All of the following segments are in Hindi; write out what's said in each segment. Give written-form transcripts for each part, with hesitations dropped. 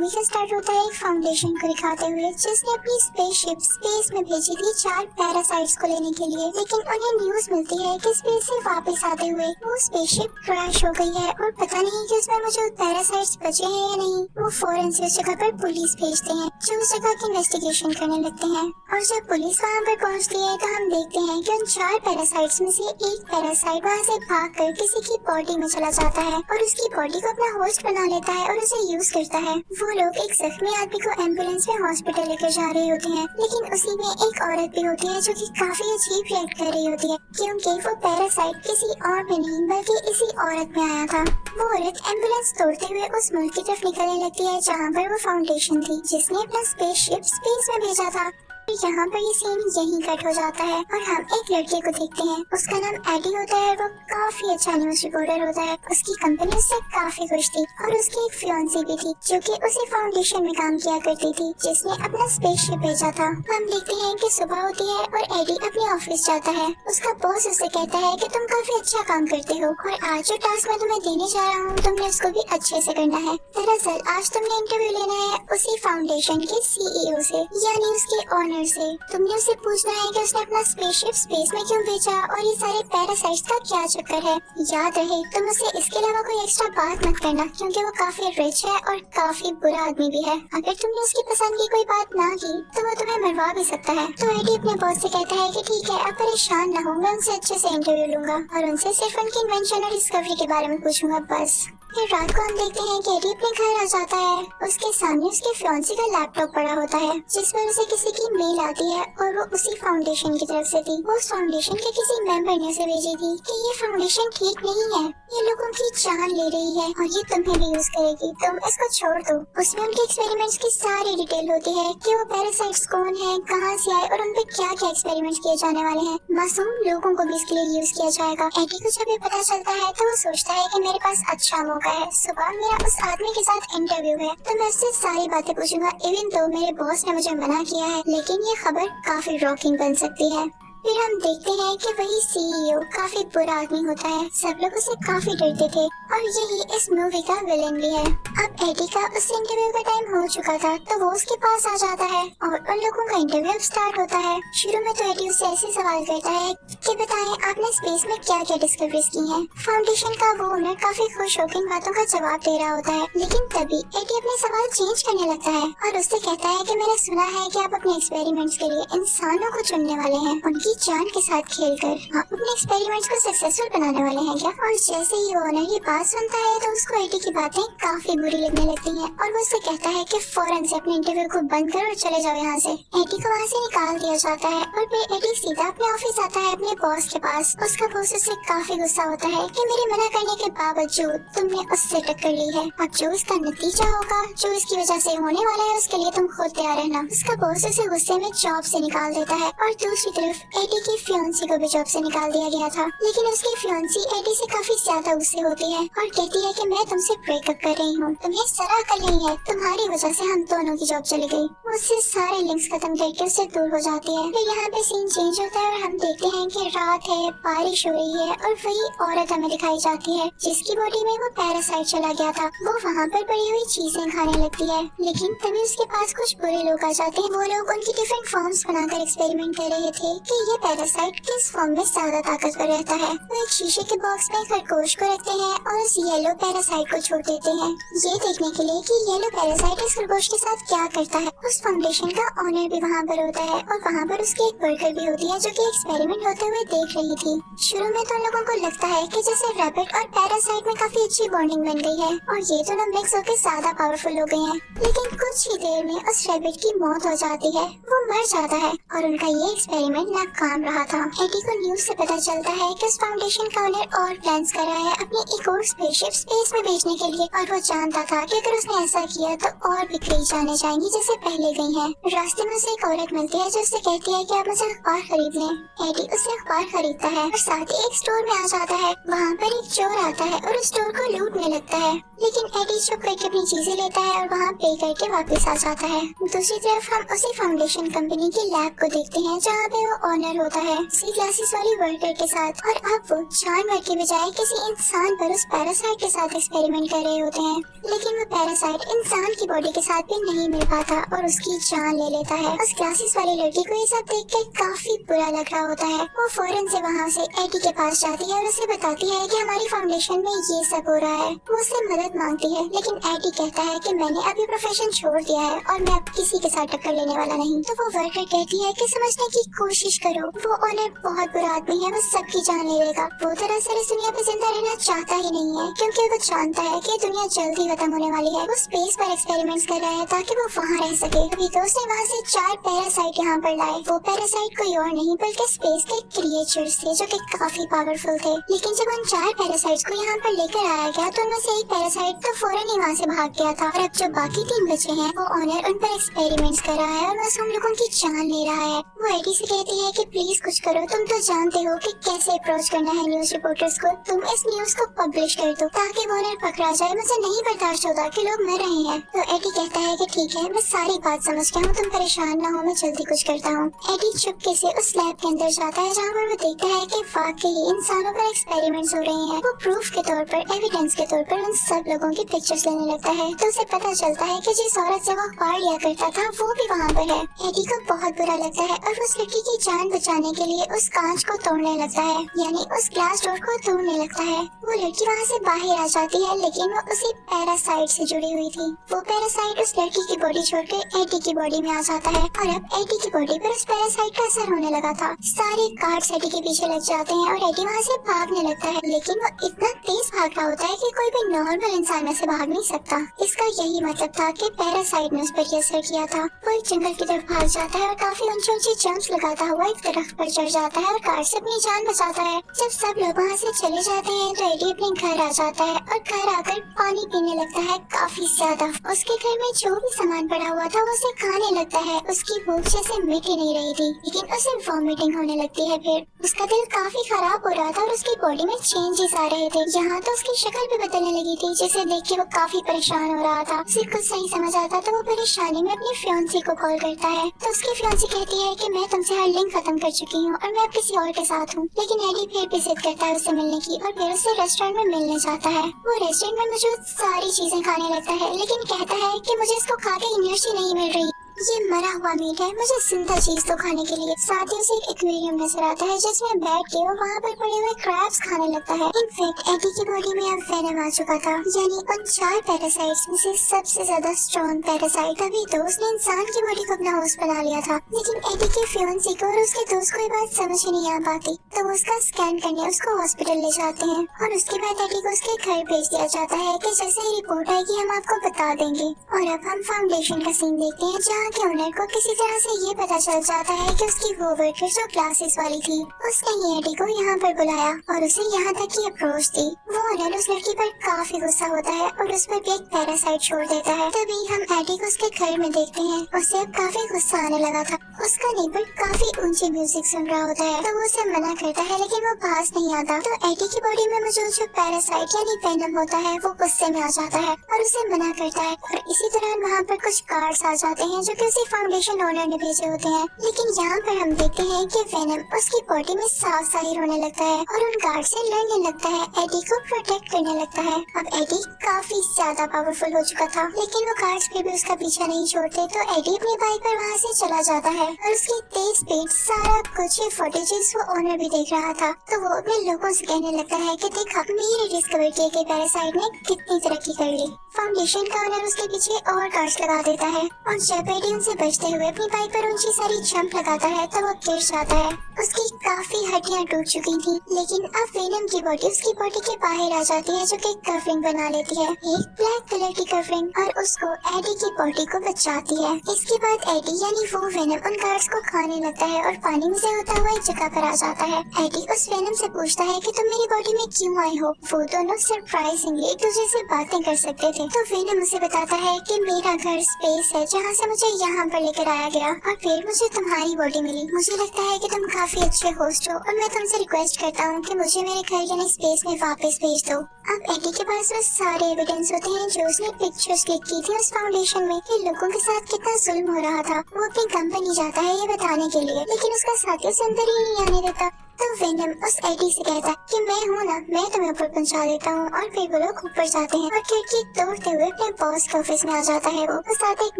मूवी का स्टार्ट होता है एक फाउंडेशन को दिखाते हुए जिसने अपनी स्पेसशिप स्पेस में भेजी थी 4 पैरासाइट्स को लेने के लिए, लेकिन उन्हें न्यूज मिलती है कि स्पेस से वापस आते हुए वो स्पेसशिप क्रैश हो गई है और पता नहीं कि उसमें मौजूद पैरासाइट्स बचे हैं या नहीं। वो फौरन से उस जगह पर पुलिस भेजते हैं जो उस जगह की इन्वेस्टिगेशन करने लगते हैं और जब पुलिस वहाँ पर पहुँचती है तो हम देखते हैं कि उन 4 पैरासाइट्स में से एक पैरासाइट वहाँ से भागकर किसी की बॉडी में चला जाता है और उसकी बॉडी को अपना होस्ट बना लेता है और उसे यूज करता है। वो लोग एक जख्मी आदमी को एम्बुलेंस में हॉस्पिटल लेकर जा रहे होते हैं, लेकिन उसी में एक औरत भी होती है जो कि काफी अजीब रिएक्ट कर रही होती है क्योंकि वो पैरासाइट किसी और में नहीं बल्कि इसी औरत में आया था। वो औरत एम्बुलेंस तोड़ते हुए उस मुल्क की तरफ निकलने लगती है जहाँ पर वो फाउंडेशन थी जिसने अपना स्पेसशिप स्पेस में भेजा था। यहाँ पर ये सीन यहीं कट हो जाता है और हम एक लड़के को देखते हैं। उसका नाम एडी होता है। वो काफी अच्छा न्यूज रिपोर्टर होता है। उसकी कंपनी उससे काफी खुश थी और उसकी एक फियांसी भी थी जो कि उसी फाउंडेशन में काम किया करती थी जिसने अपना स्पेसशिप भेजा था। हम देखते हैं कि सुबह होती है और एडी अपने ऑफिस जाता है। उसका बॉस उससे कहता है कि तुम काफी अच्छा काम करते हो और आज जो टास्क मैं तुम्हें देने जा रहा हूँ तुमने उसको भी अच्छे से करना है। दरअसल आज तुमने इंटरव्यू लेना है उसी फाउंडेशन के सीईओ से, यानी उसके ऑनर से। तुमने उसे पूछना है कि उसने अपना स्पेसशिप स्पेस में क्यों भेजा और ये सारे पैरासाइट्स का क्या चक्कर है। याद रहे तुम उसे इसके अलावा कोई एक्स्ट्रा बात मत करना क्योंकि वो काफी रिच है और काफी बुरा आदमी भी है। अगर तुमने उसकी पसंद की कोई बात ना की तो वो तुम्हें मरवा भी सकता है। तो एडी अपने बॉस से कहता है कि ठीक है, अब परेशान न हो, मैं उनसे अच्छे से इंटरव्यू लूंगा और उनसे सिर्फ उनकी इन्वेंशन और डिस्कवरी के बारे में पूछूंगा बस। फिर रात को हम देखते हैं कि एडी अपने घर आ जाता है। उसके सामने उसके फियांसी का लैपटॉप पड़ा होता है जिस पर उसे किसी की मेल आती है और वो उसी फाउंडेशन की तरफ से थी। वो उस फाउंडेशन के किसी मेंबर ने उसे भेजी थी कि ये फाउंडेशन ठीक नहीं है, ये लोगों की जान ले रही है और ये तुम्हें भी यूज करेगी, तुम इसको छोड़ दो। उसमें उनके एक्सपेरिमेंट्स की सारी डिटेल होती है कि वो पैरासाइट्स कौन है, कहाँ से आए और उन पे क्या क्या एक्सपेरिमेंट किए जाने वाले हैं। मासूम लोगों को भी इसके लिए यूज किया जाएगा। एडी को जब ये पता चलता है तो वो सोचता है कि मेरे पास अच्छा मौका है। सुबह मेरा उस आदमी के साथ इंटरव्यू है तो मैं उससे सारी बातें पूछूंगा इवन तो मेरे बॉस ने मुझे मना किया है, लेकिन ये खबर काफी रॉकिंग बन सकती है। फिर हम देखते हैं कि वही सीईओ काफी बुरा आदमी होता है। सब लोग उसे काफी डरते थे और यही इस मूवी का विलेन भी है। अब एडी का उस इंटरव्यू का टाइम हो चुका था तो वो उसके पास आ जाता है और उन लोगों का इंटरव्यू अब स्टार्ट होता है। शुरू में तो एडी उससे ऐसे सवाल करता है कि बताएं आपने स्पेस में क्या क्या डिस्कवरीज की हैं। फाउंडेशन का वो ओनर काफी खुश होकर इन बातों का जवाब दे रहा होता है, लेकिन तभी एडी अपने सवाल चेंज करने लगता है और उससे कहता है कि मैंने सुना है कि आप अपने एक्सपेरिमेंट्स के लिए इंसानों को चुनने वाले हैं, उनकी जान के साथ खेलकर आप अपने एक्सपेरिमेंट्स को सक्सेसफुल बनाने वाले हैं क्या। और जैसे ही ओनर ये बात सुनता है तो उसको एडी की बातें काफी बुरी लगने लगती हैं और वो उससे कहता है कि फौरन से अपने इंटरव्यू को बंद करो और चले जाओ यहाँ से। एडी को वहाँ से निकाल दिया जाता है और फिर एडी सीधा अपने ऑफिस आता है अपने बॉस के पास। उसका बॉस उससे काफी गुस्सा होता है कि मेरे मना करने के बावजूद तुमने उससे टक्कर ली है, अब जो इसका नतीजा होगा, जो इसकी वजह से होने वाला है, उसके लिए तुम खुद तैयार रहना। उसका बॉस उसे गुस्से में जॉब से निकाल देता है और दूसरी तरफ एडी की फियांसी को भी जॉब से निकाल दिया गया था, लेकिन उसकी फियांसी एडी से काफी ज्यादा गुस्से होती है और कहती है कि मैं तुमसे ब्रेकअप कर रही हूँ, तुम्हें सराह कर नहीं है, तुम्हारी वजह से हम दोनों की जॉब चली गई। उससे सारे लिंक्स खत्म करके उससे दूर हो जाती है। फिर यहाँ पे सीन चेंज होता है और हम देखते हैं कि रात है, बारिश हो रही है और वही औरत हमें दिखाई जाती है जिसकी बॉडी में वो पैरासाइट चला गया था। वो वहाँ पर पड़ी हुई चीजें खाने लगती है, लेकिन तभी उसके पास कुछ बुरे लोग आ जाते हैं। वो लोग उनकी डिफरेंट फॉर्म्स बनाकर एक्सपेरिमेंट कर रहे थे कि ये पैरासाइट किस फॉर्म में ज्यादा ताकतवर रहता है। वो एक शीशे के बॉक्स में खरगोश को रखते हैं और उस येलो पैरासाइट को छोड़ देते हैं ये देखने के लिए कि येलो पैरासाइट इस खरगोश के साथ क्या करता है। उस फाउंडेशन का ऑनर भी वहाँ पर होता है और वहाँ पर उसकी एक वर्कर भी होती है जो कि एक्सपेरिमेंट होते हुए देख रही थी। शुरू में तो लोगों को लगता है कि जैसे रैबिट और पैरासाइट में काफी अच्छी बॉन्डिंग बन गई है और ये दोनों मिक्स होकर ज्यादा पावरफुल हो गए हैं, लेकिन कुछ ही देर में उस रैबिट की मौत हो जाती है, वो मर जाता है और उनका ये एक्सपेरिमेंट नाकाम रहा था। एडी को न्यूज से पता चलता है कि उस फाउंडेशन का ओनर और प्लान्स कर रहा है अपनी एक और स्पेसशिप स्पेस में भेजने के लिए और वो जानता था कि अगर उसने ऐसा किया तो और भी कई जाने जाएंगी जैसे पहले गई हैं। रास्ते में उसे एक औरत मिलती है जो उससे कहती है कि आप मुझे अखबार खरीद लें। एडी उससे अखबार खरीदता है और साथ ही एक स्टोर में आ जाता है। वहाँ पर एक चोर आता है और उस स्टोर को लूटने लगता है, लेकिन एडी चुप करके अपनी चीजें लेता है और वहाँ पे करके वापस आ जाता है। दूसरी तरफ हम उसी फाउंडेशन कंपनी की लैब को देखते हैं जहाँ पे वो ओनर एनकाउंटर होता है उसी ग्लासेस वाली वर्कर के साथ, और अब वो जानवर के बजाय किसी इंसान पर उस पैरासाइट के साथ एक्सपेरिमेंट कर रहे होते हैं। लेकिन वो पैरासाइट इंसान की बॉडी के साथ भी नहीं मिल पाता और उसकी जान ले लेता है। उस ग्लासेस वाली लड़की को ये सब देख के काफी बुरा लग रहा होता है। वो फौरन से वहाँ से एडी के पास जाती है और उसे बताती है कि हमारी फाउंडेशन में ये सब हो रहा है। वो उससे मदद मांगती है, लेकिन एडी कहता है कि मैंने अभी प्रोफेशन छोड़ दिया है और मैं अब किसी के साथ टक्कर लेने वाला नहीं। तो वो वर्कर कहती है कि समझने की कोशिश करो, वो ऑनर बहुत बुरा आदमी है, वो सबकी जान ले लेगा। वो दरअसल इस दुनिया पे जिंदा रहना चाहता ही नहीं है, क्योंकि वो जानता है कि दुनिया जल्दी खत्म होने वाली है। वो स्पेस पर एक्सपेरिमेंट्स कर रहा है ताकि वो वहाँ रह सके। अभी दोस्त ने वहाँ से 4 पैरासाइट यहाँ पर लाए। वो पैरासाइट कोई और नहीं बल्कि स्पेस के क्रिएचर्स थे जो कि काफी पावरफुल थे। लेकिन जब उन 4 पैरासाइट्स को यहाँ पर लेकर आया गया तो उनमें से एक पैरासाइट तो फौरन ही वहाँ से भाग गया था, और अब जो बाकी 3 बचे हैं वो ऑनर उन पर एक्सपेरिमेंट्स कर रहा है और बस हम लोगों की जान ले रहा है। वो एडी से कहती है कि प्लीज कुछ करो, तुम तो जानते हो कि कैसे अप्रोच करना है न्यूज रिपोर्टर्स को, तुम इस न्यूज को पब्लिश कर दो ताकि वो ऑनर पकड़ा जाए। मुझे नहीं बर्दाश्त होता कि लोग मर रहे हैं। तो एडी कहता है कि ठीक है, मैं सारी बात समझ गया हूँ, तुम परेशान ना हो, मैं जल्दी कुछ करता हूँ। एडी चुपके से उस लैब के अंदर जाता है जहाँ पर वो देखता है कि वाकई इंसानों पर एक्सपेरिमेंट्स हो रहे हैं। वो प्रूफ के तौर पर, एविडेंस के तौर पर उन सब लोगों की पिक्चर्स लेने लगता है। तो उसे पता चलता है कि जिस औरत से वो अखबार लिया करता था वो भी वहाँ पर है। एडी को बहुत बुरा लगता है और उस लड़की की जान बचाने के लिए उस कांच को तोड़ने लगता है, यानी उस ग्लास डोर को तोड़ने लगता है। वो लड़की वहाँ से बाहर आ जाती है, लेकिन वो उसी पैरासाइट से जुड़ी हुई थी। वो पैरासाइट उस लड़की की बॉडी छोड़कर एडी की बॉडी में आ जाता है और अब एडी की बॉडी पर उस पैरासाइट का असर होने लगा था। सारे कार्ड्स एडी के पीछे लग जाते हैं और एडी वहाँ से भागने लगता है, लेकिन वो इतना तेज भाग रहा होता है कि कोई भी नॉर्मल इंसान में से भाग नहीं सकता। इसका यही मतलब था कि पैरासाइट ने उस पर असर किया था। वो एक जंगल की तरफ भाग जाता है और काफी ऊंचे ऊंचे जंप्स लगाता हुआ एक दरख्त पर चढ़ जाता है और कार से अपनी जान बचाता है। जब सब लोग वहाँ से चले जाते हैं तो एडी अपने घर आ जाता है और घर आकर पानी पीने लगता है काफी ज्यादा। उसके घर में जो भी सामान पड़ा हुआ था वो उसे खाने लगता है। उसकी भूख जैसे मिट ही नहीं रही थी, लेकिन उसे वॉमिटिंग होने लगती है। फिर उसका दिल काफी खराब हो रहा था और उसकी बॉडी में चेंजेस आ रहे थे। यहाँ तो उसकी शक्ल भी बदलने लगी थी, जिसे देख के वो काफी परेशान हो रहा था। उसे कुछ नहीं समझ आता तो वो परेशानी में अपनी फियांसी को कॉल करता है। तो उसकी फियांसी कहती है कि मैं तुमसे हर लिंक खत्म कर चुकी हूँ और मैं अब किसी और के साथ हूँ। लेकिन एडी फिर भी जिद करता है उससे मिलने की और फिर उससे रेस्टोरेंट में मिलने जाता है। वो रेस्टोरेंट में मौजूद सारी चीजें खाने लगता है, लेकिन कहता है कि मुझे इसको खा के एनर्जी नहीं मिल रही, ये मरा हुआ मीट है, मुझे जिंदा चीज तो खाने के लिए। साथ ही उसे एक एक्वेरियम नजर आता है जिसमें बैठ के वो वहाँ पर पड़े हुए क्रैब्स खाने लगता है। इनफैक्ट एडी की बॉडी में अब वेनम आ चुका था, यानी उन 4 पैरासाइट्स में से सबसे ज्यादा स्ट्रॉन्ग पैरासाइट। तभी दोस्त ने इंसान की बॉडी को अपना होस्ट बना लिया था, लेकिन एडी के फियांसी को और उसके दोस्त को ये बात समझ ही नहीं आ पाती। तो वो उसका स्कैन करने उसको हॉस्पिटल ले जाते हैं और उसके बाद एडी को उसके घर भेज दिया जाता है कि जैसे ही रिपोर्ट आएगी हम आपको बता देंगे। और अब हम फाउंडेशन का सीन देखते हैं जहाँ के ओनर को किसी तरह से ये पता चल जाता है कि उसकी वो वर्कर जो क्लासेस वाली थी उसने ये एडी को यहाँ पर बुलाया और उसे यहाँ तक की अप्रोच दी। वो ओनर उस लड़की पर काफी गुस्सा होता है और उस पर भी एक पैरासाइट छोड़ देता है। तभी हम एडी को उसके घर में देखते हैं। उसे अब काफी गुस्सा आने लगा था। उसका नेबर काफी ऊंची म्यूजिक सुन रहा होता है तो वो उसे मना करता है, लेकिन वो पास नहीं आता। तो एडी की बॉडी में मौजूद जो पैरासाइट यानी वेनम होता है वो गुस्से में आ जाता है और उसे मना करता है। और इसी दौरान वहाँ पर कुछ कार्ड्स आ जाते हैं जो कि उसी फाउंडेशन ओनर ने भेजे होते हैं। लेकिन यहाँ पर हम देखते हैं कि वेनम उसकी बॉडी में साफ जाहिर होने लगता है और उन गार्ड से लड़ने लगता है, एडी को प्रोटेक्ट करने लगता है। अब एडी काफी ज्यादा पावरफुल हो चुका था, लेकिन वो गार्ड्स फिर भी उसका पीछा नहीं छोड़ते। तो एडी अपनी बाइक पर वहाँ से चला जाता है और उसकी तेज स्पीड सारा कुछ फुटेजेस वो ओनर भी देख रहा था। तो वो अपने लोगों से कहने लगता है कि देखा मेरे डिस्कवर किए गए पैरासाइट ने कितनी तरक्की कर ली। फाउंडेशन का ओनर उसके पीछे और गार्ड्स लगा देता है और जब एडी उनसे बचते हुए अपनी बाइक पर ऊंची सारी जंप लगाता है तो वो गिर जाता है। उसकी काफी हड्डियां टूट चुकी थी, लेकिन अब वेनम की बॉडी उसकी बॉडी के बाहर आ जाती है जो कि कवरिंग बना लेती है, एक ब्लैक कलर की कवरिंग, और उसको एडी की बॉडी को बचाती है। इसके बाद एडी यानी वो वेनम उन गार्ड्स को खाने लगता है और पानी में से होता हुआ एक जगह पर आ जाता है। एडी उस वेनम से पूछता है कि तुम मेरी बॉडी में क्यों आए हो। वो दोनों सरप्राइजिंगली एक दूसरे से बातें कर सकते थे। तो वेनम उसे बताता है कि मेरा घर स्पेस है जहाँ से मुझे यहाँ पर लेकर आया गया और फिर मुझे तुम्हारी बॉडी मिली। मुझे लगता है कि तुम काफी अच्छे होस्ट हो और मैं तुमसे रिक्वेस्ट करता हूँ कि मुझे मेरे घर यानी स्पेस में वापस भेज दो। अब एडी के पास वो सारे एविडेंस होते हैं जो उसने पिक्चर्स क्लिक की थी उस फाउंडेशन में कि लोगों के साथ कितना जुल्म हो रहा था। वो अपनी कंपनी जाता आता है ये बताने के लिए, लेकिन उसका साथी उसे अंदर ही नहीं आने देता। तो वेनम उस एडी से कहता है कि मैं हूँ ना, मैं तुम्हें ऊपर पहुंचा देता हूँ। और फिर वो लोग ऊपर जाते हैं और खिड़की तोड़ते हुए अपने बॉस के ऑफिस में आ जाता है। वो साथ एक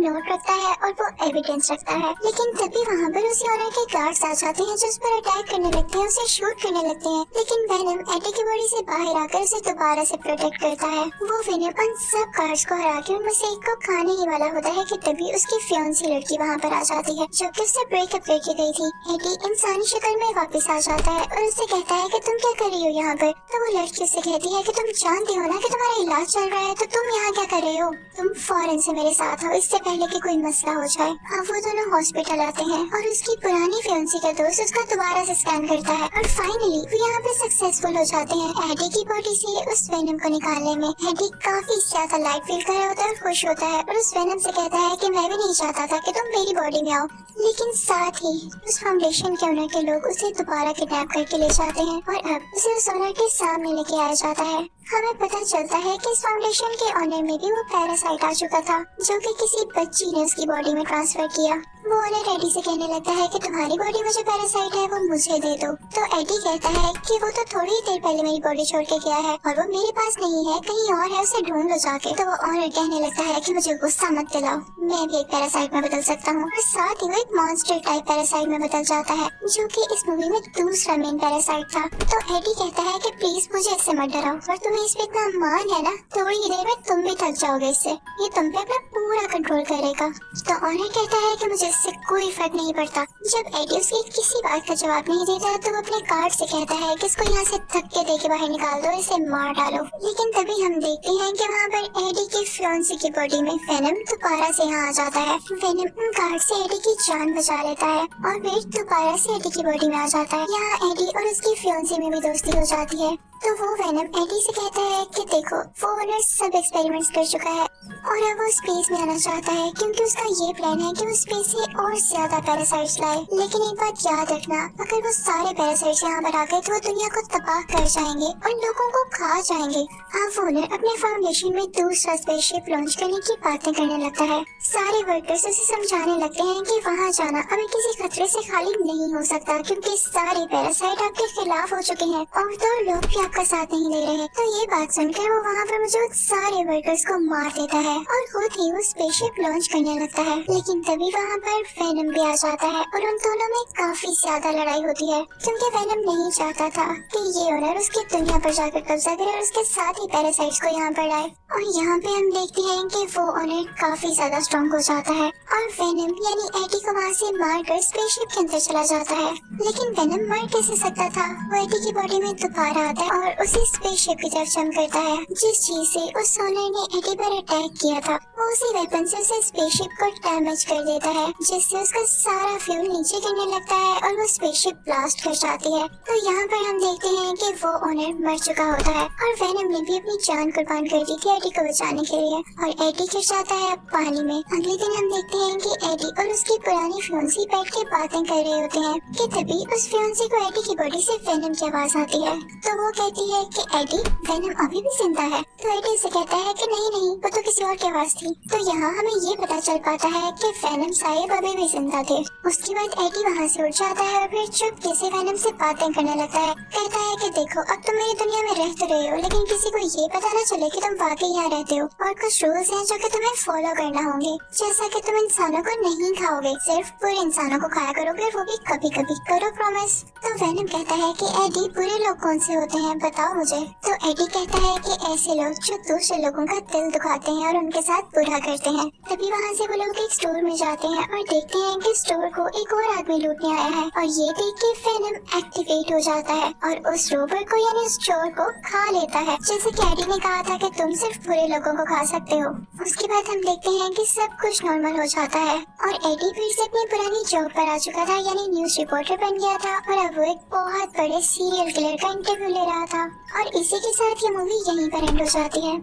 नोट रखता है और वो एविडेंस रखता है, लेकिन तभी वहाँ पर उसी ऑनर के गार्ड्स आ जाते हैं जो उस पर अटैक करने लगते हैं, उसे शूट करने लगते हैं। लेकिन वेनम एडी की बॉडी से बाहर आकर उसे दोबारा से प्रोटेक्ट करता है। वो वेनम उन सब गार्ड्स को हरा के उनमें से एक को खाने ही वाला होता है कि तभी उसकी फियांसी लड़की वहाँ पर आ जाती है जो कि उससे ब्रेकअप करके गई थी। एडी इंसानी शक्ल में वापस आ जाता है और उससे कहता है कि तुम क्या कर रही हो यहाँ पर। तो वो लड़की उससे कहती है कि तुम जानती हो ना कि तुम्हारा इलाज चल रहा है, तो तुम यहाँ क्या कर रहे हो, तुम फौरन से मेरे साथ आओ इससे पहले कि कोई मसला हो जाए। अब वो दोनों हॉस्पिटल आते हैं और उसकी पुरानी फियांसी का दोस्त उसका दोबारा से स्कैन करता है और फाइनली वो यहाँ पे सक्सेसफुल हो जाते हैं एडी की बॉडी से उस वेनम को निकालने में। एडी काफी ज्यादा लाइट फील कर रहा होता है और खुश होता है और उस वेनम से कहता है कि मैं भी नहीं चाहता था कि तुम मेरी बॉडी में आओ, लेकिन साथ ही उस फाउंडेशन के ओनर के लोग उसे दोबारा किडनैप करके ले जाते हैं और अब उसे उस ओनर के सामने लेके आया जाता है। हमें पता चलता है कि इस फाउंडेशन के ओनर में भी वो पैरासाइट आ चुका था जो कि किसी बच्ची ने उसकी बॉडी में ट्रांसफर किया। वो ओनर एडी से कहने लगता है कि तुम्हारी बॉडी में जो पैरासाइट है वो मुझे दे दो। तो एडी कहता है कि वो तो थोड़ी ही देर पहले मेरी बॉडी छोड़ के गया है और वो मेरे पास नहीं है, कहीं और है, उसे ढूंढ लो जाके। तो वो ओनर कहने लगता है कि मुझे गुस्सा मत दिलाओ, मैं भी एक पैरासाइट में बदल सकता हूँ। और साथ ही वो एक मॉन्स्टर टाइप पैरासाइट में बदल जाता है जो कि इस मूवी में दूसरा मेन पैरासाइट था। तो एडी कहता है कि प्लीज मुझे इससे मत डराओ, और तुम्हें इस पे इतना मान है ना, थोड़ी ही देर में तुम भी थक जाओगे इससे, ये तुम पे अपना पूरा कंट्रोल करेगा। तो ओनर कहता है कि मुझे इससे कोई फर्क नहीं पड़ता। जब एडी उसकी किसी बात का जवाब नहीं देता तो वो अपने गार्ड से कहता है कि इसको यहाँ से धक्के दे के बाहर निकाल दो, इसे मार डालो। लेकिन तभी हम देखते हैं कि वहाँ पर एडी की फियांसी की बॉडी में वेनम दोबारा से यहाँ आ जाता है। वेनम उन गार्ड से एडी की जान बचा लेता है और फिर दोबारा से एडी की बॉडी में आ जाता है। यहाँ एडी और उसकी फियांसी में भी दोस्ती हो जाती है। तो वो वेनम एडी से कहता है कि देखो वो ओनर सब एक्सपेरिमेंट्स कर चुका है और अब वो स्पेस में आना चाहता है क्योंकि उसका ये प्लान है कि वो स्पेस से और ज्यादा पैरासाइट्स लाए। लेकिन एक बात याद रखना, अगर वो सारे पैरासाइट्स यहाँ पर आ गए तो वो दुनिया को तबाह कर जाएंगे और लोगों को खा जाएंगे। अब वो ओनर अपने फाउंडेशन में दूसरा स्पेसशिप लॉन्च करने की बातें करने लगता है। सारे वर्कर्स उसे समझाने लगते हैं कि वहाँ जाना अभी किसी खतरे से खाली नहीं हो सकता क्योंकि सारे पैरासाइट आपके खिलाफ हो चुके हैं और तो लोग भी आपका साथ नहीं दे रहे। तो ये बात सुनकर वो वहाँ पर मौजूद सारे वर्कर्स को मार देता है और खुद ही वो स्पेसशिप लॉन्च करने लगता है। लेकिन तभी वहाँ पर वेनम भी आ जाता है और उन दोनों में काफी ज्यादा लड़ाई होती है क्योंकि वेनम नहीं चाहता था कि ये ओनर उसकी दुनिया पर जाकर कब्जा करे और उसके साथ ही पैरासाइट्स को यहाँ पर लाए। और यहाँ पे हम देखते हैं कि वो ओनर काफी ज्यादा स्ट्रॉन्ग हो जाता है और वेनम यानी एडी को वहाँ से मारकर स्पेसशिप के अंदर चला जाता है। लेकिन वेनम मर कैसे सकता था, वो एडी की बॉडी में दोबारा आता है और उसी स्पेसशिप की तरफ जंप करता है जिस चीज से उस ओनर ने एडी पर अटैक किया था। वो उसी वेपन से उसे स्पेसशिप को डैमेज कर देता है जिससे उसका सारा फ्यूल नीचे गिरने लगता है और वो स्पेसशिप ब्लास्ट कर जाती है। तो यहाँ पर हम देखते हैं कि वो ओनर मर चुका होता है और वेनम ने भी अपनी जान कुर्बान कर दी थी एडी को बचाने के लिए और एडी गिर जाता है पानी में। अगले दिन हम देखते हैं कि एडी और उसकी पुरानी फियांसी बैठ के बातें कर रहे होते हैं कि तभी उस फियांसी को एडी की बॉडी से वेनम की आवाज आती है। तो वो कहती है कि एडी वेनम अभी भी जिंदा है। तो एडी से कहता है कि नहीं नहीं, वो तो किसी और की आवाज थी। तो यहाँ हमें ये पता चल पाता है कि वेनम साहिब अभी भी जिंदा थे। उसके बाद एडी वहाँ से उठ जाता है और फिर चुपके से वेनम से बातें करने लगता है। कहता है कि देखो अब तुम मेरी दुनिया में रह तो रहे हो लेकिन किसी को ये पता न चले कि तुम वाकई यहाँ रहते हो और कुछ रूल्स हैं जो कि तुम्हें फॉलो करना होंगे, जैसा कि तुम इंसानों को नहीं खाओगे, सिर्फ बुरे इंसानों को खाया करोगे, वो भी कभी कभी, करो प्रॉमिस। तो वेनम कहता है कि एडी बुरे लोग कौन से होते हैं बताओ मुझे। तो एडी कहता है कि ऐसे लोग जो दूसरे लोगों का दिल दुखाते हैं और उनके साथ बुरा करते हैं। तभी वहाँ से वो लोग एक स्टोर में जाते हैं और देखते हैं कि स्टोर को एक और आदमी लूटने आया है और ये देख के वेनम एक्टिवेट हो जाता है और उस रोबर को यानी स्टोर को खा लेता है, जैसे कि एडी ने कहा था कि तुम सिर्फ बुरे लोगों को खा सकते हो। उसके बाद हम देखते हैं कि सब कुछ नॉर्मल हो जाता है और एडी फिर से अपनी पुरानी जॉब पर आ चुका था यानी न्यूज रिपोर्टर बन गया था और अब वो एक बहुत बड़े सीरियल किलर का इंटरव्यू ले रहा था। और इसी के साथ ये मूवी यहीं पर एंड हो जाती है।